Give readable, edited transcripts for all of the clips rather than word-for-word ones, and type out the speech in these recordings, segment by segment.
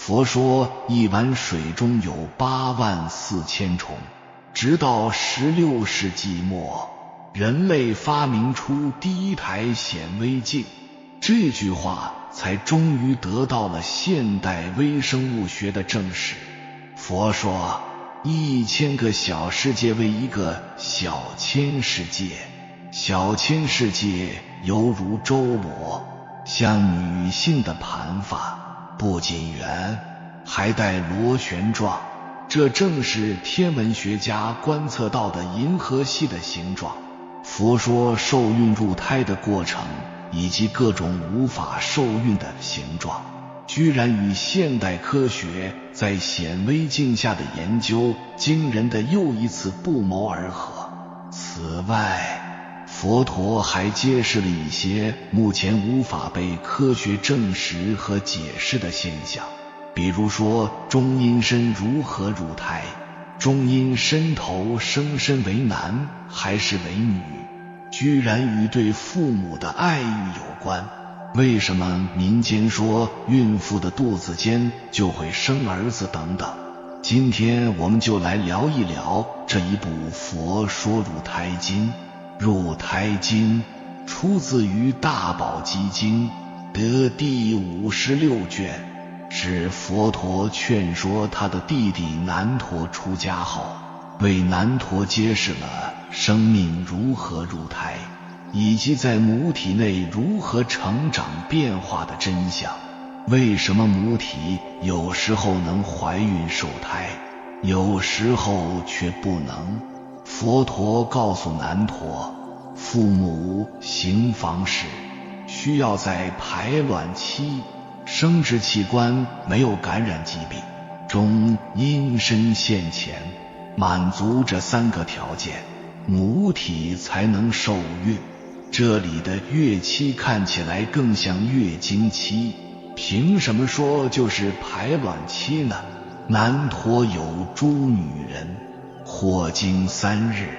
佛说一碗水中有84000虫，直到16世纪末，人类发明出第一台显微镜，这句话才终于得到了现代微生物学的证实。佛说1000个小世界为一个小千世界，小千世界犹如周罗，像女性的盘发，不仅圆，还带螺旋状，这正是天文学家观测到的银河系的形状。佛说受孕入胎的过程以及各种无法受孕的形状，居然与现代科学在显微镜下的研究惊人的又一次不谋而合。此外，佛陀还揭示了一些目前无法被科学证实和解释的现象，比如说中阴身如何入胎，中阴身头生身为男还是为女，居然与对父母的爱欲有关。为什么民间说孕妇的肚子间就会生儿子等等。今天我们就来聊一聊这一部《佛说入胎经》。入胎经出自于大宝积经得第56卷，是佛陀劝说他的弟弟难陀出家后，为难陀揭示了生命如何入胎，以及在母体内如何成长变化的真相。为什么母体有时候能怀孕受胎，有时候却不能？佛陀告诉难陀，父母行房时需要在排卵期生殖器官没有感染疾病，中阴身现前，满足这3个条件，母体才能受孕。这里的月期看起来更像月经期，凭什么说就是排卵期呢？难陀有诸女人，或经3日，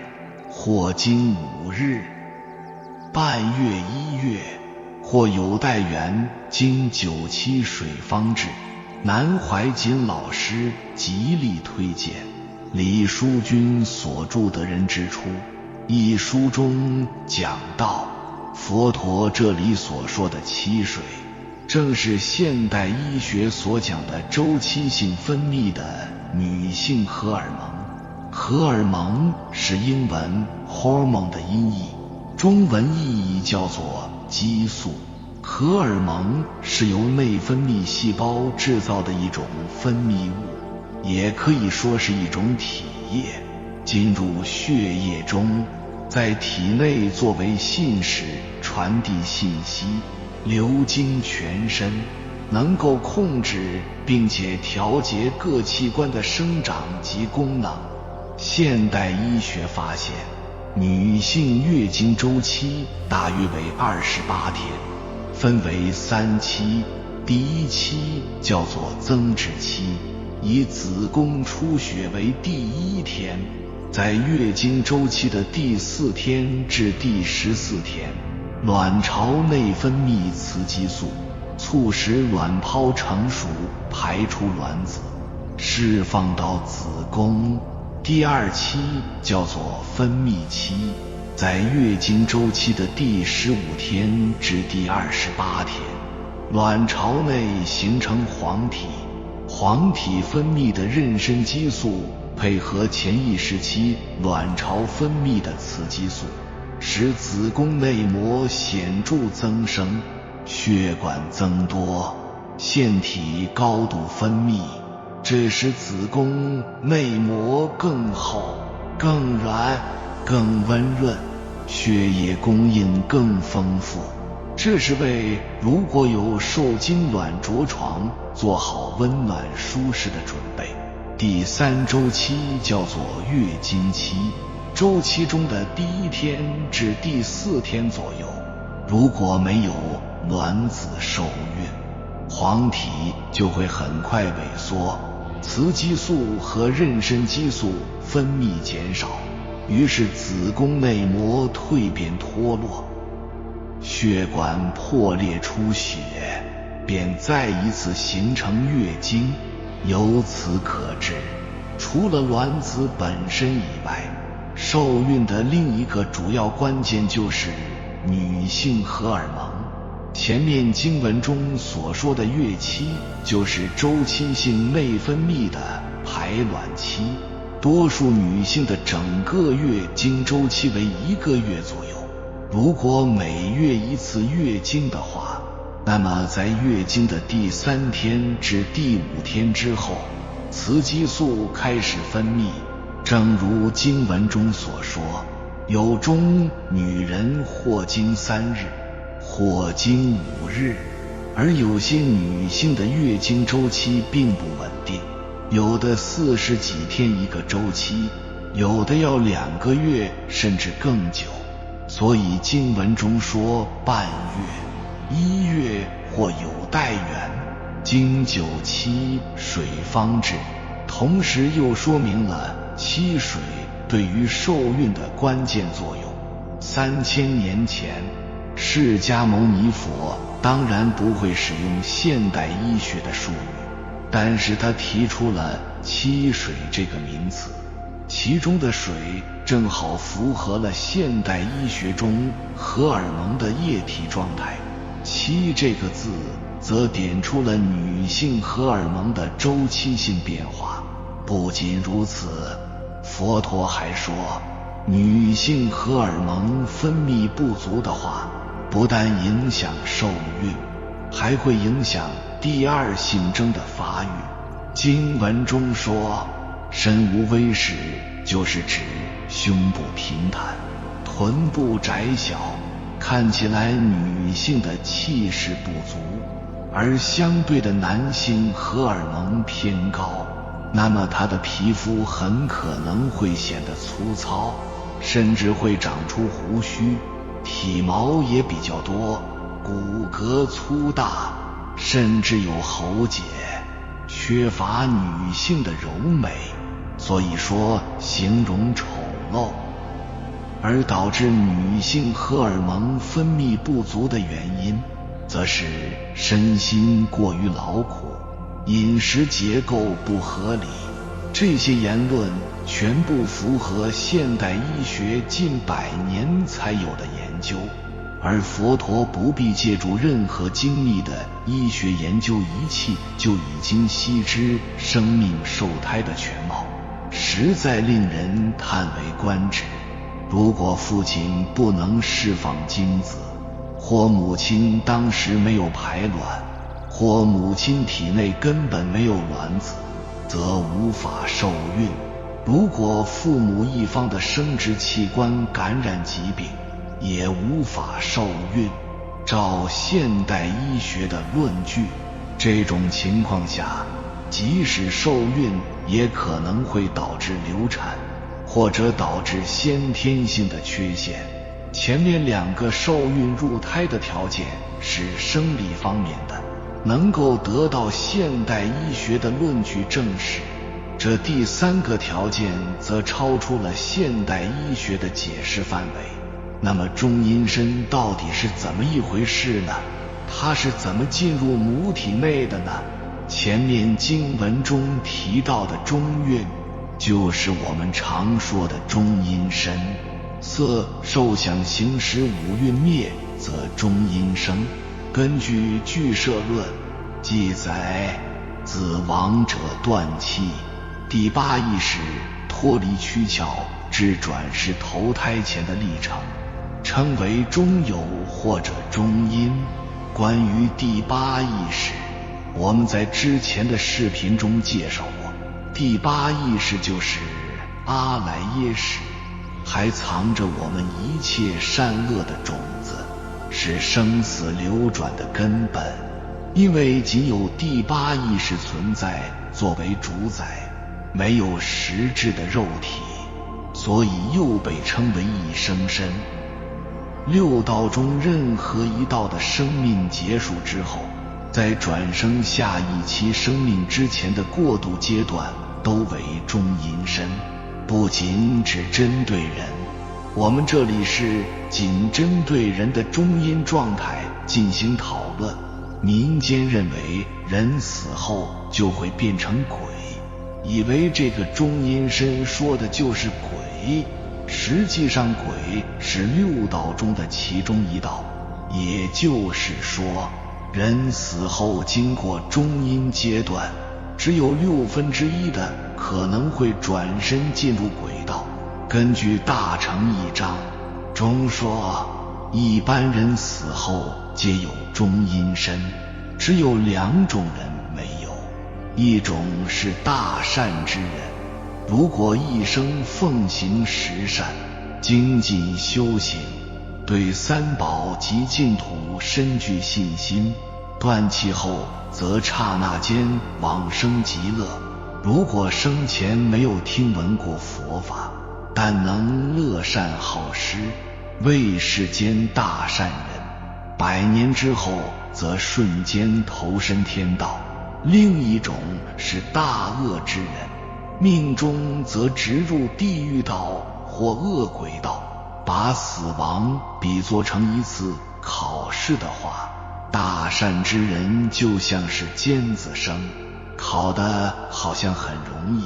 或经5日，半月1月，或有待缘经9期水方至。南怀瑾老师极力推荐李淑君所著的《人之初》一书中讲到，佛陀这里所说的期水，正是现代医学所讲的周期性分泌的女性荷尔蒙。荷尔蒙是英文 hormone 的音译，中文意义叫做激素。荷尔蒙是由内分泌细胞制造的一种分泌物，也可以说是一种体液，进入血液中，在体内作为信使传递信息，流经全身，能够控制并且调节各器官的生长及功能。现代医学发现，女性月经周期大约为28天，分为3期。第1期叫做增殖期，以子宫出血为第1天，在月经周期的第4天至第14天，卵巢内分泌雌激素，促使卵泡成熟，排出卵子，释放到子宫。第2期叫做分泌期，在月经周期的第15天至第28天，卵巢内形成黄体，黄体分泌的妊娠激素配合前一时期卵巢分泌的雌激素，使子宫内膜显著增生，血管增多，腺体高度分泌，这使子宫内膜更厚、更软、更温润，血液供应更丰富。这是为如果有受精卵着床做好温暖舒适的准备。第3周期叫做月经期，周期中的第1天至第4天左右，如果没有卵子受孕，黄体就会很快萎缩，雌激素和妊娠激素分泌减少，于是子宫内膜蜕变脱落，血管破裂出血，便再一次形成月经。由此可知，除了卵子本身以外，受孕的另一个主要关键就是女性荷尔蒙。前面经文中所说的月期，就是周期性内分泌的排卵期。多数女性的整个月经周期为1个月左右。如果每月一次月经的话，那么在月经的第3天至第5天之后，雌激素开始分泌。正如经文中所说，有中女人或经3日，或经5日。而有些女性的月经周期并不稳定，有的40几天一个周期，有的要2个月甚至更久。所以经文中说半月、1月或有待远，经9期水方至，同时又说明了期水对于受孕的关键作用。3000年前，释迦牟尼佛当然不会使用现代医学的术语，但是他提出了期水这个名词，其中的水正好符合了现代医学中荷尔蒙的液体状态。期这个字则点出了女性荷尔蒙的周期性变化。不仅如此，佛陀还说，女性荷尔蒙分泌不足的话，不但影响受孕，还会影响第2性征的发育。经文中说，身无微实，就是指胸部平坦，臀部窄小，看起来女性的气势不足。而相对的男性荷尔蒙偏高，那么他的皮肤很可能会显得粗糙，甚至会长出胡须，体毛也比较多，骨骼粗大，甚至有喉结，缺乏女性的柔美，所以说形容丑陋。而导致女性荷尔蒙分泌不足的原因，则是身心过于劳苦，饮食结构不合理。这些言论全部符合现代医学近100年才有的研究，而佛陀不必借助任何精密的医学研究仪器，就已经悉知生命受胎的全貌，实在令人叹为观止。如果父亲不能释放精子，或母亲当时没有排卵，或母亲体内根本没有卵子，则无法受孕。如果父母一方的生殖器官感染疾病，也无法受孕。照现代医学的论据，这种情况下，即使受孕也可能会导致流产，或者导致先天性的缺陷。前面2个受孕入胎的条件是生理方面的，能够得到现代医学的论据证实。这第3个条件则超出了现代医学的解释范围。那么中阴身到底是怎么一回事呢？它是怎么进入母体内的呢？前面经文中提到的中孕，就是我们常说的中阴身。色受想行识5蕴灭，则中阴生。根据俱舍论记载，自亡者断气，第8意识脱离躯壳至转世投胎前的历程，称为中有或者中阴。关于第8意识，我们在之前的视频中介绍过，第8意识就是阿赖耶识，还藏着我们一切善恶的种子，是生死流转的根本。因为仅有第8意识存在作为主宰，没有实质的肉体，所以又被称为一生身。6道中任何一道的生命结束之后，在转生下一期生命之前的过渡阶段都为中阴身。不仅只针对人，我们这里是仅针对人的中阴状态进行讨论。民间认为人死后就会变成鬼，以为这个中阴身说的就是鬼。实际上鬼是六道中的其中一道，也就是说人死后经过中阴阶段，只有1/6的可能会转身进入鬼道。根据大乘一章中说，一般人死后皆有中阴身，只有2种人没有，一种是大善之人，如果一生奉行十善，精进修行，对三宝及净土深具信心，断气后则刹那间往生极乐。如果生前没有听闻过佛法，但能乐善好施，为世间大善人，100年之后则瞬间投身天道。另一种是大恶之人，命中则直入地狱道或恶鬼道。把死亡比作成一次考试的话，大善之人就像是尖子生，考得好像很容易，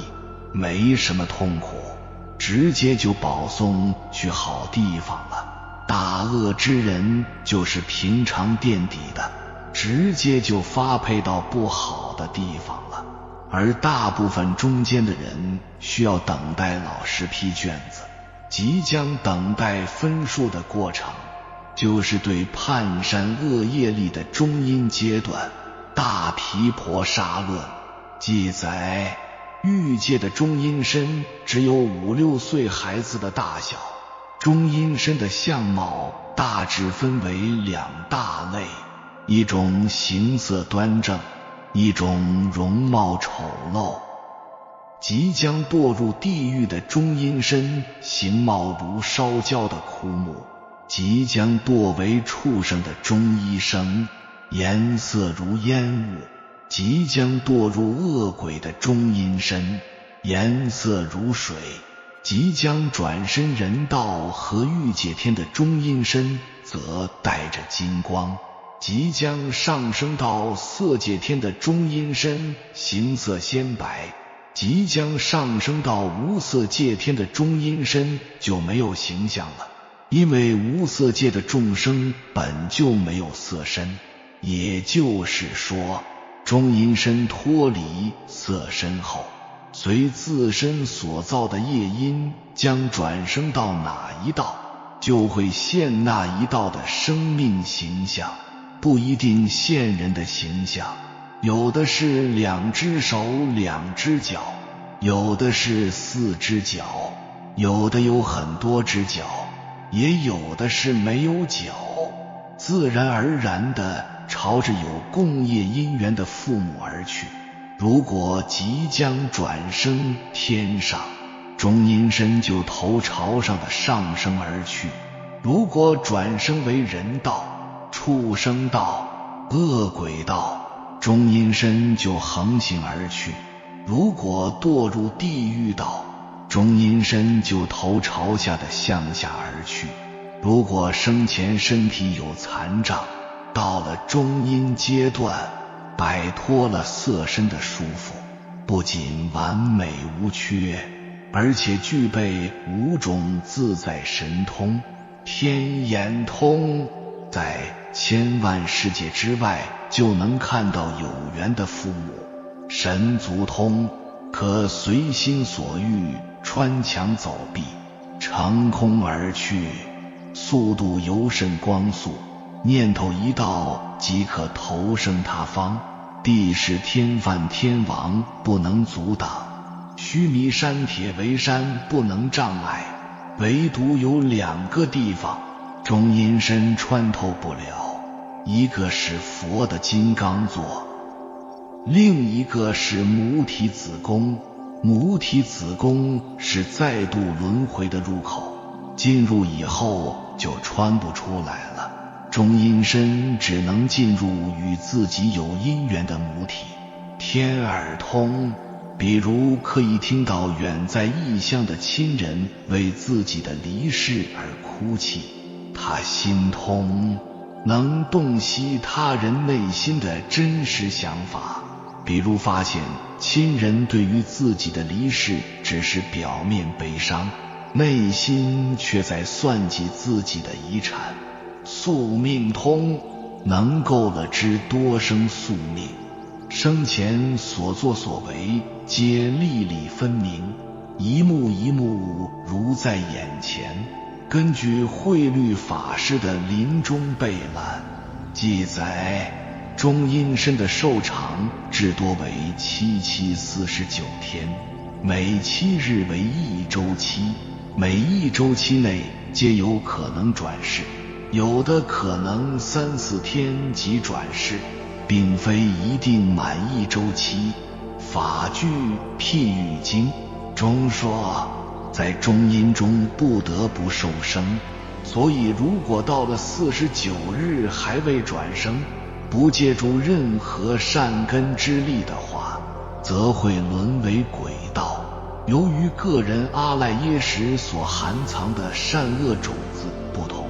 没什么痛苦，直接就保送去好地方了。大恶之人就是平常垫底的，直接就发配到不好的地方了。而大部分中间的人需要等待老师批卷子，即将等待分数的过程，就是对判善恶业力的中阴阶段。大毗婆沙论记载，欲界的中阴身只有5、6岁孩子的大小。中阴身的相貌大致分为2大类，一种形色端正，一种容貌丑陋。即将堕入地狱的中阴身，形貌如烧焦的枯木；即将堕为畜生的中医生，颜色如烟雾；即将堕入恶鬼的中阴身，颜色如水；即将转身人道和欲界天的中阴身，则带着金光；即将上升到色界天的中阴身，形色鲜白；即将上升到无色界天的中阴身就没有形象了，因为无色界的众生本就没有色身。也就是说，中阴身脱离色身后，随自身所造的业因将转生到哪一道，就会现那一道的生命形象，不一定现人的形象。有的是2只手2只脚，有的是4只脚，有的有很多只脚，也有的是没有脚，自然而然地朝着有共业因缘的父母而去。如果即将转生天上，中阴身就头朝上的上升而去；如果转生为人道、畜生道、恶鬼道，中阴身就横行而去；如果堕入地狱道，中阴身就头朝下的向下而去；如果生前身体有残障，到了中阴阶段，摆脱了色身的束缚，不仅完美无缺，而且具备5种自在神通：天眼通，在千万世界之外就能看到有缘的父母；神足通，可随心所欲穿墙走壁，乘空而去，速度尤甚光速，念头一到即可投生他方。地势天犯天王不能阻挡，须弥山铁围山不能障碍，唯独有2个地方中阴身穿透不了，一个是佛的金刚座，另一个是母体子宫。母体子宫是再度轮回的入口，进入以后就穿不出来了。中阴身只能进入与自己有因缘的母体。天耳通，比如可以听到远在异乡的亲人为自己的离世而哭泣。他心通，能洞悉他人内心的真实想法，比如发现亲人对于自己的离世只是表面悲伤，内心却在算计自己的遗产。宿命通能够了知多生宿命，生前所作所为皆历历分明，一幕一幕如在眼前。根据慧律法师的临终备览记载，中阴身的寿长至多为749天，每7日为1周期，每1周期内皆有可能转世，有的可能3、4天即转世，并非一定满1周期。法句譬喻经中说，在中阴中不得不受生，所以如果到了49日还未转生，不借助任何善根之力的话，则会沦为鬼道。由于个人阿赖耶识所含藏的善恶种子不同，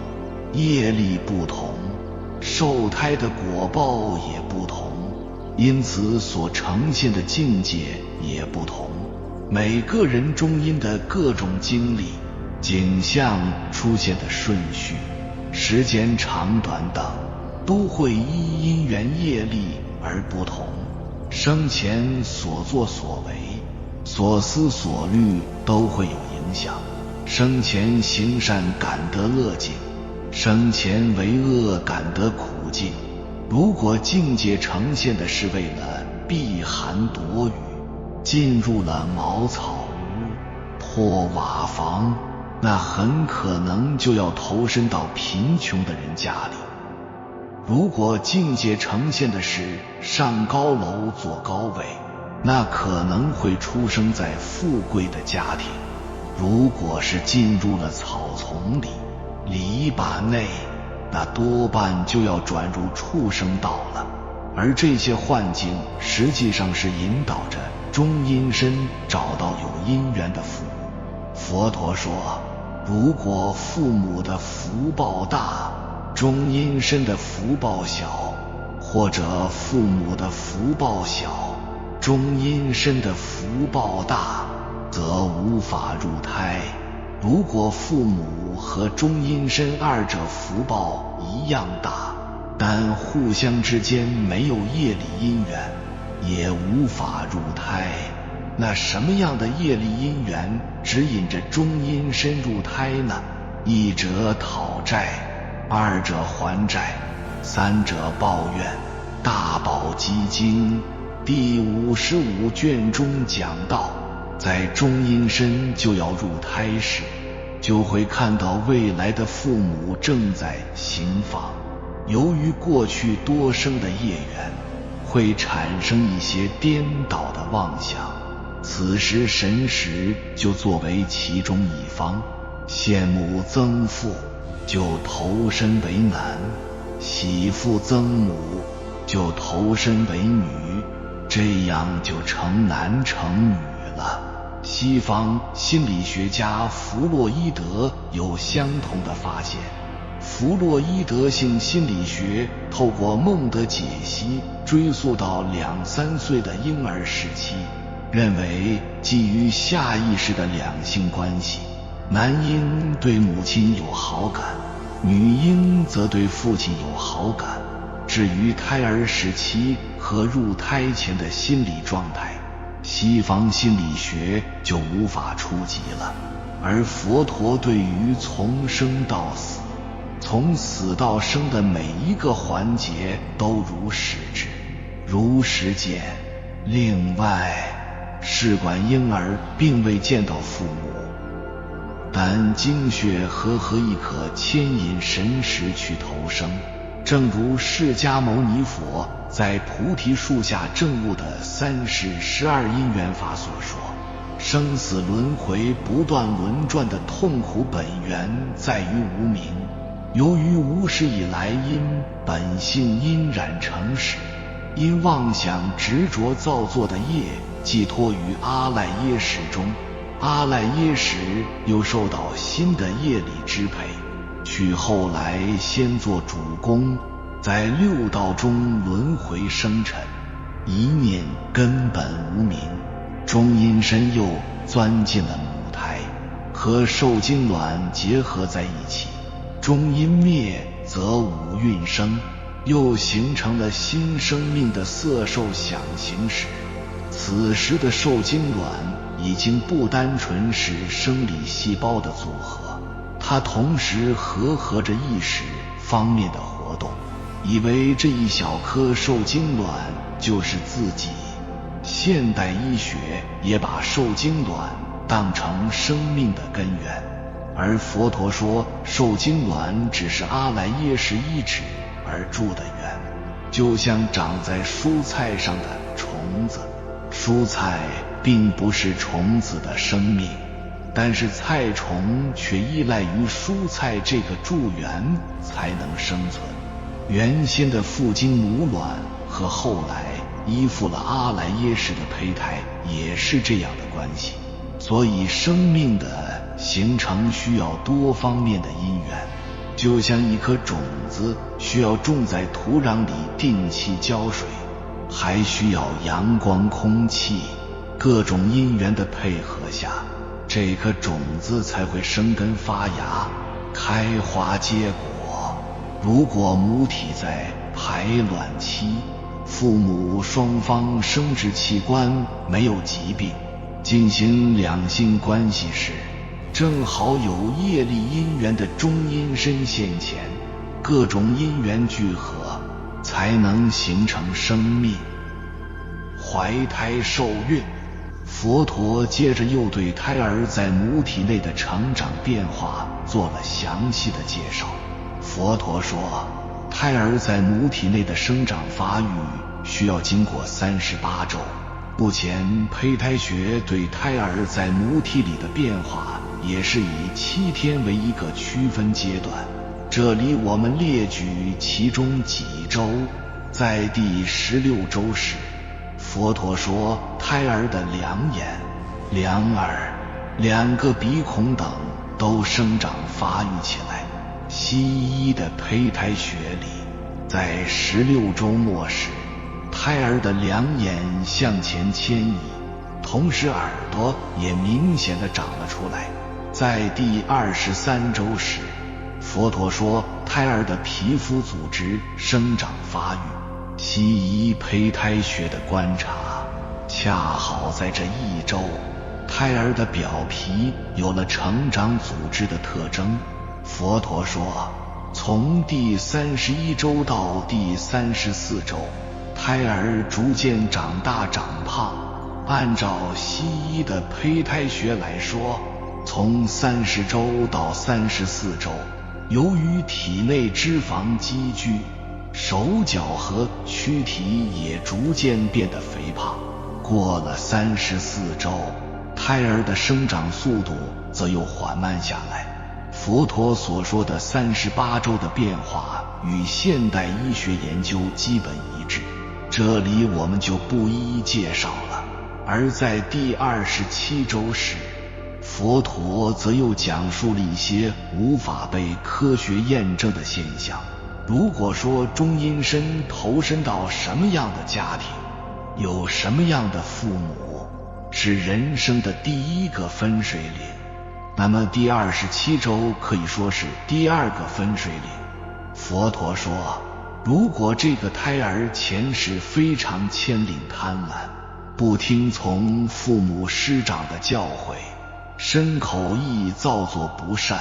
业力不同，受胎的果报也不同，因此所呈现的境界也不同。每个人中阴的各种经历、景象出现的顺序、时间长短等，都会依因缘业力而不同。生前所作所为、所思所虑都会有影响。生前行善感得乐境，生前为恶感得苦境。如果境界呈现的是为了避寒躲雨，进入了茅草屋、破瓦房，那很可能就要投身到贫穷的人家里。如果境界呈现的是上高楼坐高位，那可能会出生在富贵的家庭。如果是进入了草丛里、篱笆内，那多半就要转入畜生道了。而这些幻境实际上是引导着中阴身找到有因缘的父母。佛陀说，如果父母的福报大，中阴身的福报小，或者父母的福报小，中阴身的福报大，则无法入胎。如果父母和中阴身二者福报一样大，但互相之间没有业力因缘，也无法入胎。那什么样的业力因缘指引着中阴身入胎呢？一者讨债，二者还债，三者抱怨。大宝积经第55卷中讲到，在中阴身就要入胎时，就会看到未来的父母正在行房。由于过去多生的业缘，会产生一些颠倒的妄想，此时神识就作为其中一方，羡慕曾父就投身为男，喜父曾母就投身为女，这样就成男成女了。西方心理学家弗洛伊德有相同的发现。弗洛伊德性心理学透过梦的解析，追溯到2、3岁的婴儿时期，认为基于下意识的两性关系，男婴对母亲有好感，女婴则对父亲有好感。至于胎儿时期和入胎前的心理状态，西方心理学就无法触及了。而佛陀对于从生到死，从死到生的每一个环节都如实知，如实见。另外，试管婴儿并未见到父母，但精血和亦可牵引神识去投生。正如释迦牟尼佛在菩提树下证悟的3世12因缘法所说，生死轮回不断轮转的痛苦本源在于无明。由于无始以来因本性因染成始，因妄想执着造作的业寄托于阿赖耶识中，阿赖耶识又受到新的业力支配，去后来先做主公，在六道中轮回生辰，一念根本无明，中阴身又钻进了母胎，和受精卵结合在一起，中阴灭则五蕴生，又形成了新生命的色受想行识。此时的受精卵已经不单纯是生理细胞的组合，它同时合着意识方面的活动，以为这一小颗受精卵就是自己。现代医学也把受精卵当成生命的根源，而佛陀说受精卵只是阿赖耶识一指而住的源，就像长在蔬菜上的虫子，蔬菜并不是虫子的生命，但是菜虫却依赖于蔬菜这个助缘才能生存。原先的父精母卵和后来依附了阿赖耶识的胚胎也是这样的关系，所以生命的形成需要多方面的因缘，就像一颗种子需要种在土壤里定期浇水，还需要阳光空气，各种因缘的配合下，这颗种子才会生根发芽，开花结果。如果母体在排卵期，父母双方生殖器官没有疾病，进行两性关系时，正好有业力因缘的中阴身现前，各种因缘聚合，才能形成生命。怀胎受孕，佛陀接着又对胎儿在母体内的成长变化做了详细的介绍。佛陀说，胎儿在母体内的生长发育需要经过38周。目前胚胎学对胎儿在母体里的变化也是以7天为一个区分阶段，这里我们列举其中几周。在第16周时，佛陀说胎儿的两眼、两耳、2个鼻孔等都生长发育起来。西医的胚胎学里，在16周末时，胎儿的两眼向前迁移，同时耳朵也明显地长了出来。在第23周时，佛陀说胎儿的皮肤组织生长发育。西医胚胎学的观察，恰好在这一周，胎儿的表皮有了成长组织的特征。佛陀说，从第31周到第34周，胎儿逐渐长大长胖。按照西医的胚胎学来说，从30周到34周，由于体内脂肪积聚，手脚和躯体也逐渐变得肥胖。过了34周，胎儿的生长速度则又缓慢下来。佛陀所说的38周的变化与现代医学研究基本一致，这里我们就不一一介绍了。而在第27周时，佛陀则又讲述了一些无法被科学验证的现象。如果说中阴身投身到什么样的家庭，有什么样的父母，是人生的第一个分水岭，那么第27周可以说是第二个分水岭。佛陀说，如果这个胎儿前世非常牵领贪婪，不听从父母师长的教诲，身口意造作不善，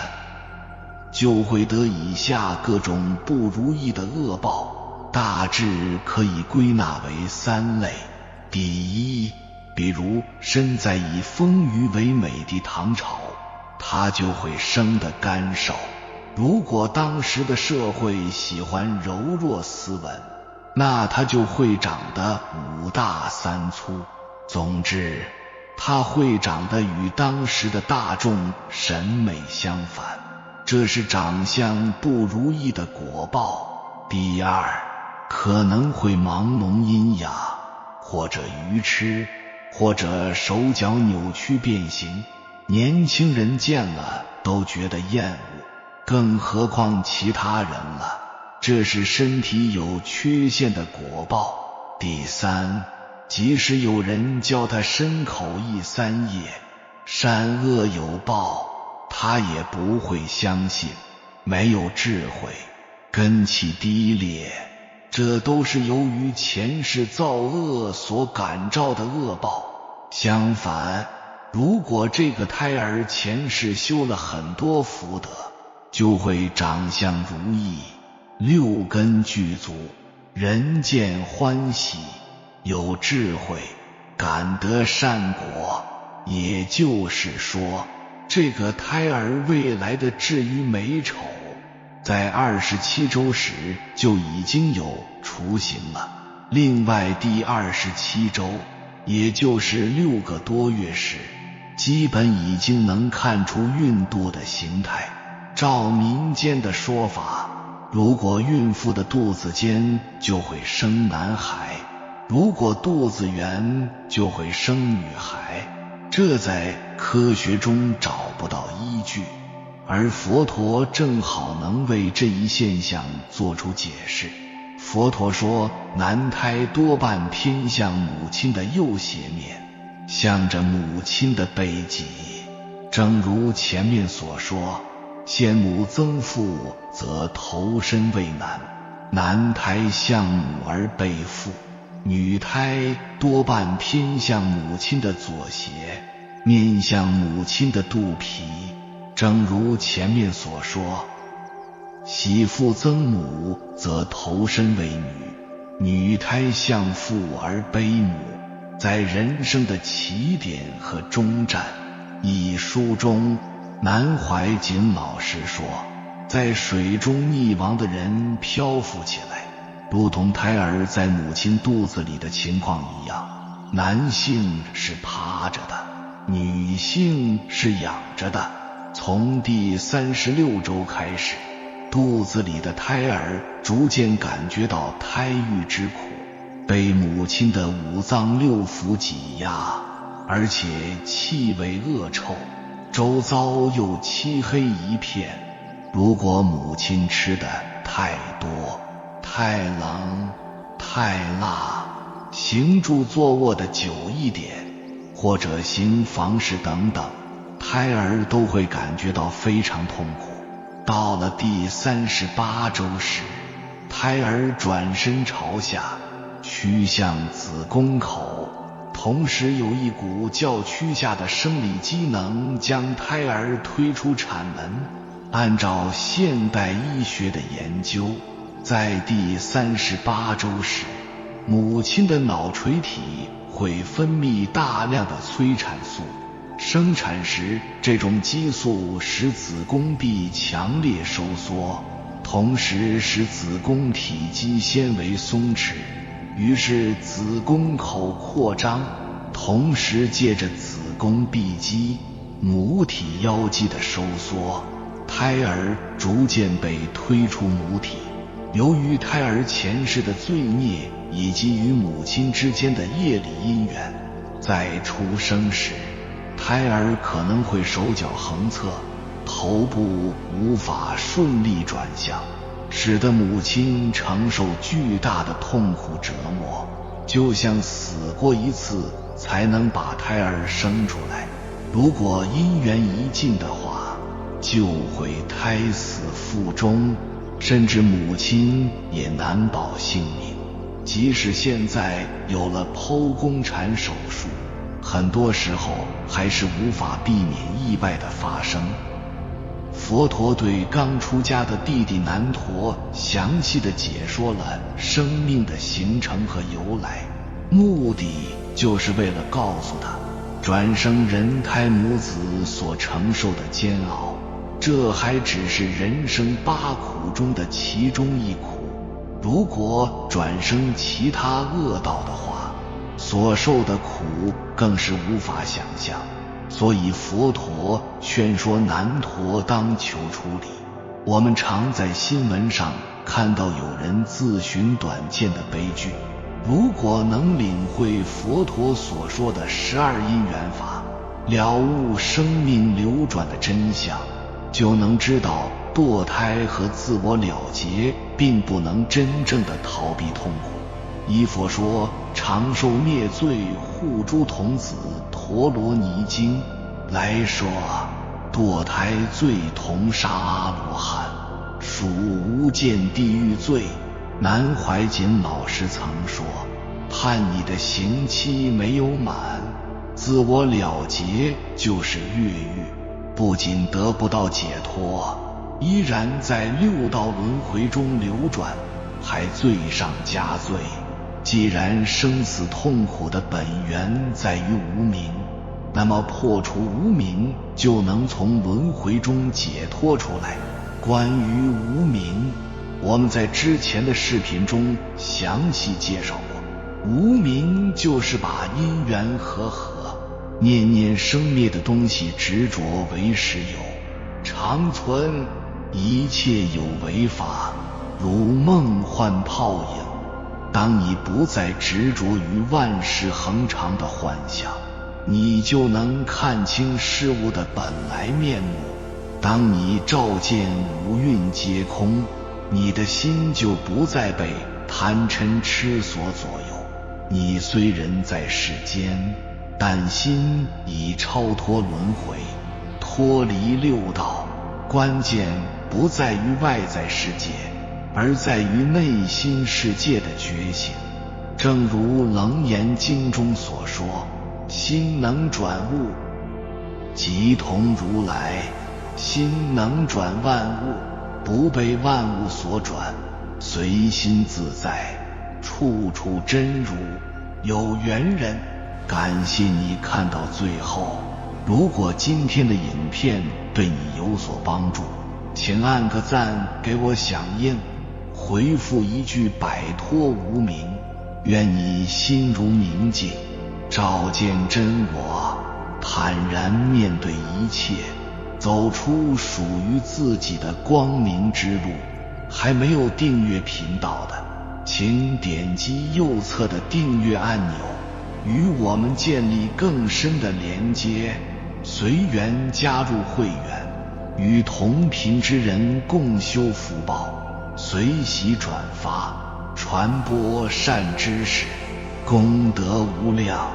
就会得以下各种不如意的恶报，大致可以归纳为3类。第一，比如身在以丰腴为美的唐朝，他就会生得干瘦。如果当时的社会喜欢柔弱斯文，那他就会长得5大3粗。总之，他会长得与当时的大众审美相反，这是长相不如意的果报。第二，可能会盲聋喑哑，或者愚痴，或者手脚扭曲变形，年轻人见了都觉得厌恶。更何况其他人了，这是身体有缺陷的果报。第三，即使有人教他身口意三业，善恶有报，他也不会相信，没有智慧，根气低劣，这都是由于前世造恶所感召的恶报。相反，如果这个胎儿前世修了很多福德，就会长相如意，六根具足，人见欢喜，有智慧，感得善果。也就是说，这个胎儿未来的至于美丑，在27周时就已经有雏形了。另外第27周，也就是6个多月时，基本已经能看出孕肚的形态。照民间的说法，如果孕妇的肚子尖就会生男孩，如果肚子圆就会生女孩，这在科学中找不到依据，而佛陀正好能为这一现象做出解释。佛陀说，男胎多半偏向母亲的右斜面，向着母亲的背脊。正如前面所说，先母增父，则头身为男，男胎向母而背父，女胎多半偏向母亲的左斜，面向母亲的肚皮。正如前面所说，媳妇增母，则头身为女，女胎向父而背母。在人生的起点和终站一书中，南怀瑾老师说，在水中溺亡的人漂浮起来，如同胎儿在母亲肚子里的情况一样，男性是趴着的，女性是仰着的。从第36周开始，肚子里的胎儿逐渐感觉到胎育之苦，被母亲的五脏六腑挤压，而且气味恶臭，周遭又漆黑一片。如果母亲吃的太多、太冷、太辣，行住坐卧的久一点，或者行房事等等，胎儿都会感觉到非常痛苦。到了第38周时，胎儿转身朝下，趋向子宫口，同时有一股较趋下的生理机能将胎儿推出产门。按照现代医学的研究，在第38周时，母亲的脑垂体会分泌大量的催产素，生产时这种激素使子宫壁强烈收缩，同时使子宫体肌纤维松弛，于是子宫口扩张，同时借着子宫壁肌、母体腰肌的收缩，胎儿逐渐被推出母体。由于胎儿前世的罪孽以及与母亲之间的业力因缘，在出生时，胎儿可能会手脚横侧，头部无法顺利转向，使得母亲承受巨大的痛苦折磨，就像死过一次才能把胎儿生出来。如果因缘一尽的话，就会胎死腹中，甚至母亲也难保性命。即使现在有了剖宫产手术，很多时候还是无法避免意外的发生。佛陀对刚出家的弟弟难陀详细地解说了生命的形成和由来，目的就是为了告诉他，转生人胎母子所承受的煎熬，这还只是人生8苦中的其中一苦。如果转生其他恶道的话，所受的苦更是无法想象。所以佛陀劝说难陀当求出离。我们常在新闻上看到有人自寻短见的悲剧，如果能领会佛陀所说的12因缘法，了悟生命流转的真相，就能知道堕胎和自我了结并不能真正的逃避痛苦。依佛说长寿灭罪护诸童子陀罗尼经来说，堕胎罪同杀阿罗汉，属无间地狱罪。南怀瑾老师曾说，判你的刑期没有满，自我了结就是越狱，不仅得不到解脱，依然在六道轮回中流转，还罪上加罪。既然生死痛苦的本源在于无明，那么破除无明就能从轮回中解脱出来。关于无明，我们在之前的视频中详细介绍过，无明就是把因缘和合、念念生灭的东西执着为实有，常存一切有为法，如梦幻泡影。当你不再执着于万事恒常的幻想，你就能看清事物的本来面目。当你照见五蕴皆空，你的心就不再被贪嗔痴所左右。你虽人在世间，但心已超脱轮回，脱离六道。关键不在于外在世界，而在于内心世界的觉醒。正如《楞严经》中所说，心能转物，即同如来。心能转万物，不被万物所转，随心自在，处处真如。有缘人，感谢你看到最后。如果今天的影片对你有所帮助，请按个赞给我响应，回复一句摆脱无明。愿你心如明镜，照见真我，坦然面对一切，走出属于自己的光明之路。还没有订阅频道的，请点击右侧的订阅按钮，与我们建立更深的连接，随缘加入会员，与同频之人共修福报，随喜转发，传播善知识，功德无量。